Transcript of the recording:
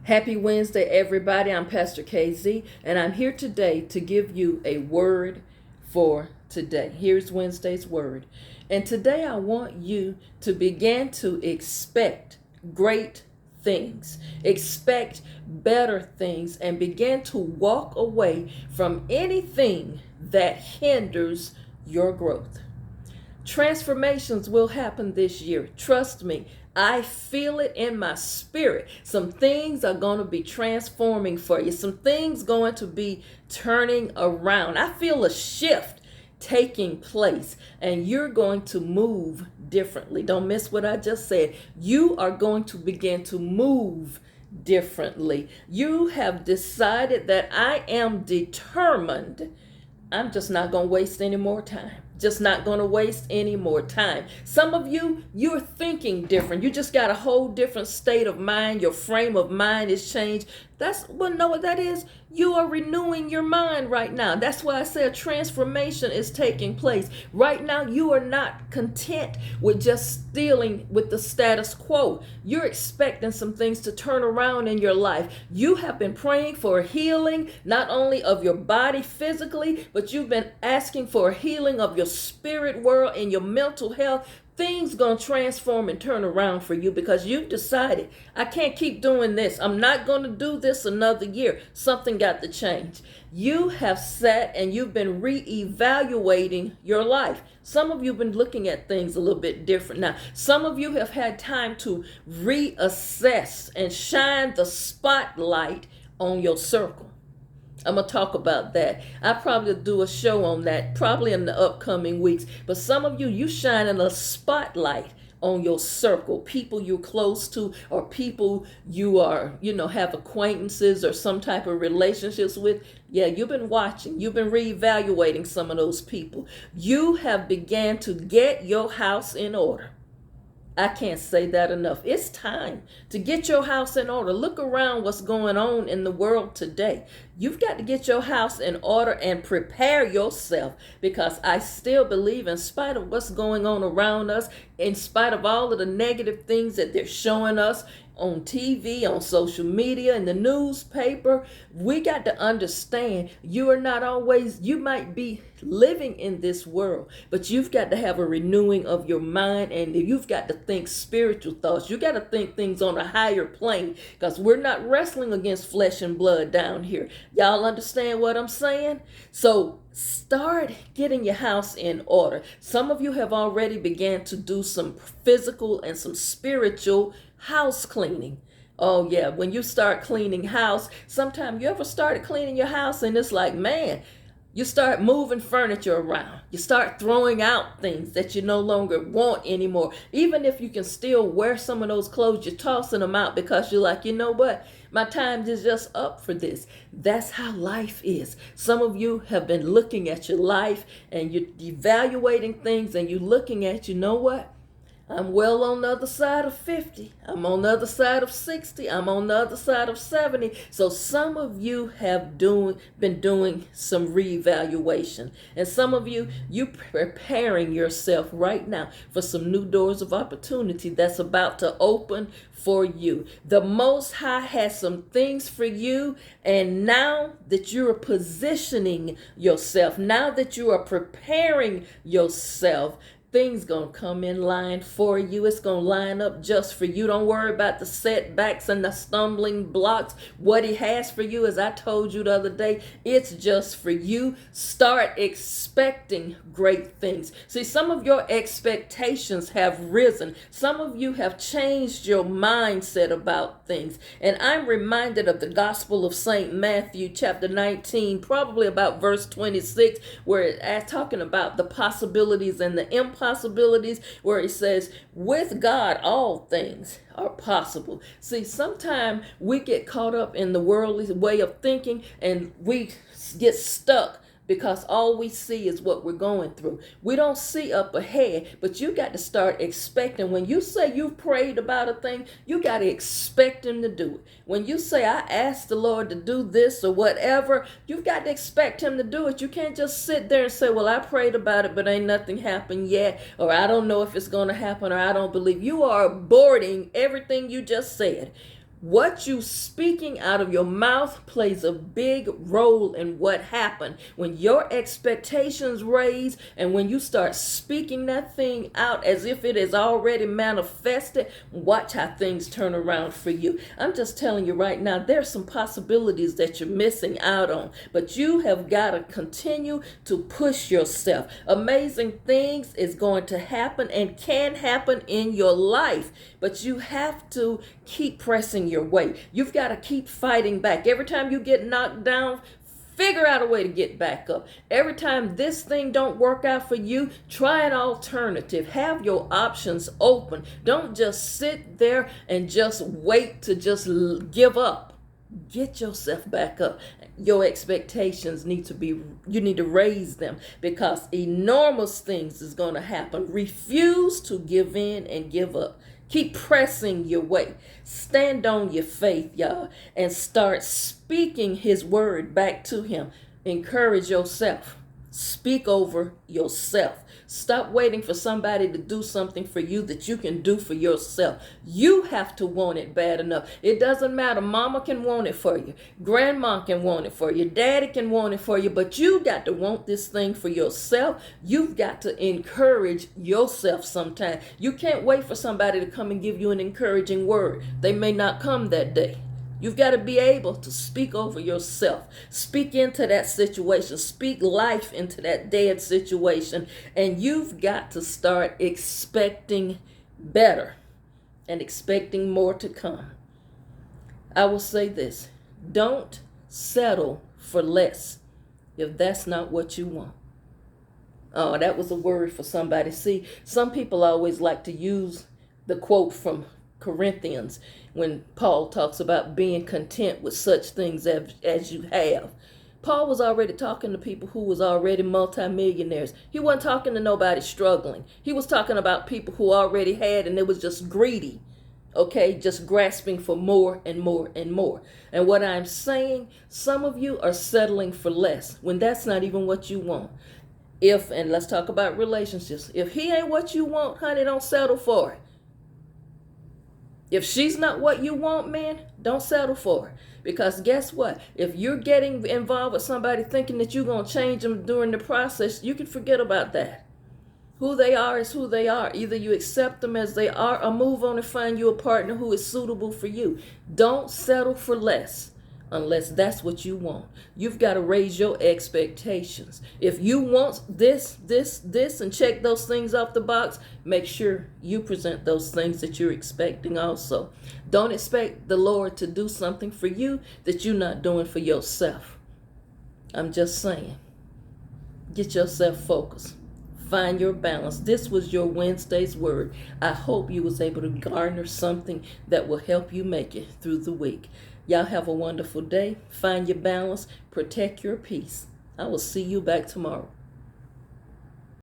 Happy Wednesday, everybody. I'm Pastor KZ, and I'm here today to give you a word for today. Here's Wednesday's word. And today I want you to begin to expect great things, expect better things, and begin to walk away from anything that hinders your growth. Transformations will happen this year. Trust me. I feel it in my spirit. Some things are going to be transforming for you. Some things going to be turning around. I feel a shift taking place, and you're going to move differently. Don't miss what I just said. You are going to begin to move differently. You have decided that I am determined. I'm just not going to waste any more time. Just not going to waste any more time. Some of you, you're thinking different. You just got a whole different state of mind. Your frame of mind is changed. Know what that is? You are renewing your mind right now. That's why I say a transformation is taking place. Right now, you are not content with just dealing with the status quo. You're expecting some things to turn around in your life. You have been praying for healing, not only of your body physically, but you've been asking for healing of your spirit world and your mental health. Things gonna transform and turn around for you because you've decided, I can't keep doing this. I'm not gonna do this another year. Something got to change. You have sat and you've been reevaluating your life. Some of you have been looking at things a little bit different now. Some of you have had time to reassess and shine the spotlight on your circle. I'm going to talk about that. I'll probably do a show on that probably in the upcoming weeks. But some of you, you shining a spotlight on your circle, people you're close to or people you are, have acquaintances or some type of relationships with. Yeah, you've been watching. You've been reevaluating some of those people. You have began to get your house in order. I can't say that enough. It's time to get your house in order. Look around what's going on in the world today. You've got to get your house in order and prepare yourself, because I still believe, in spite of what's going on around us, in spite of all of the negative things that they're showing us on TV, on social media, in the newspaper, we got to understand you might be living in this world, but you've got to have a renewing of your mind, and you've got to think spiritual thoughts. You got to think things on a higher plane, because we're not wrestling against flesh and blood down here. Y'all understand what I'm saying? So start getting your house in order. Some of you have already began to do some physical and some spiritual house cleaning. Oh yeah, when you start cleaning house, sometimes you ever started cleaning your house and it's like, man, you start moving furniture around. You start throwing out things that you no longer want anymore. Even if you can still wear some of those clothes, you're tossing them out because you're like, you know what? My time is just up for this. That's how life is. Some of you have been looking at your life and you're evaluating things and you're looking at, you know what? I'm well on the other side of 50. I'm on the other side of 60. I'm on the other side of 70. So some of you have been doing some reevaluation. And some of you preparing yourself right now for some new doors of opportunity that's about to open for you. The Most High has some things for you. And now that you are positioning yourself, now that you are preparing yourself, things gonna come in line for you. It's gonna line up just for you. Don't worry about the setbacks and the stumbling blocks. What he has for you, as I told you the other day, it's just for you. Start expecting great things. See, some of your expectations have risen. Some of you have changed your mindset about things. And I'm reminded of the Gospel of St. Matthew, chapter 19, probably about verse 26, where it's talking about the possibilities and the impossibilities, where it says, with God, all things are possible. See, sometimes we get caught up in the worldly way of thinking and we get stuck because all we see is what we're going through. We don't see up ahead, but you got to start expecting. When you say you prayed about a thing, you got to expect him to do it. When you say, I asked the Lord to do this or whatever, you've got to expect him to do it. You can't just sit there and say, well, I prayed about it, but ain't nothing happened yet, or I don't know if it's going to happen, or I don't believe. You are aborting everything you just said. What you speaking out of your mouth plays a big role in what happened. When your expectations raise and when you start speaking that thing out as if it is already manifested, watch how things turn around for you. I'm just telling you right now, there's some possibilities that you're missing out on, but you have got to continue to push yourself. Amazing things is going to happen and can happen in your life, but you have to keep pressing your way. You've got to keep fighting back. Every time you get knocked down, figure out a way to get back up. Every time this thing don't work out for you, try an alternative. Have your options open. Don't just sit there and just wait to just give up. Get yourself back up. Your expectations need to be, you need to raise them, because enormous things is going to happen. Refuse to give in and give up. Keep pressing your way. Stand on your faith, y'all, and start speaking his word back to him. Encourage yourself. Speak over yourself. Stop waiting for somebody to do something for you that you can do for yourself. You have to want it bad enough. It doesn't matter. Mama can want it for you. Grandma can want it for you. Daddy can want it for you. But you got to want this thing for yourself. You've got to encourage yourself sometime. You can't wait for somebody to come and give you an encouraging word. They may not come that day. You've got to be able to speak over yourself. Speak into that situation. Speak life into that dead situation. And you've got to start expecting better and expecting more to come. I will say this. Don't settle for less if that's not what you want. Oh, that was a word for somebody. See, some people always like to use the quote from Corinthians when Paul talks about being content with such things as you have. Paul was already talking to people who was already multimillionaires. He wasn't talking to nobody struggling. He was talking about people who already had, and it was just greedy. Okay, just grasping for more and more and more. And what I'm saying, some of you are settling for less when that's not even what you want. And let's talk about relationships. If he ain't what you want, honey, don't settle for it. If she's not what you want, man, don't settle for her. Because guess what? If you're getting involved with somebody thinking that you're going to change them during the process, you can forget about that. Who they are is who they are. Either you accept them as they are or move on and find you a partner who is suitable for you. Don't settle for less unless that's what you want. You've got to raise your expectations. If you want this, and check those things off the box, make sure you present those things that you're expecting also. Don't expect the Lord to do something for you that you're not doing for yourself. I'm just saying. Get yourself focused. Find your balance. This was your Wednesday's word. I hope you was able to garner something that will help you make it through the week. Y'all have a wonderful day. Find your balance. Protect your peace. I will see you back tomorrow.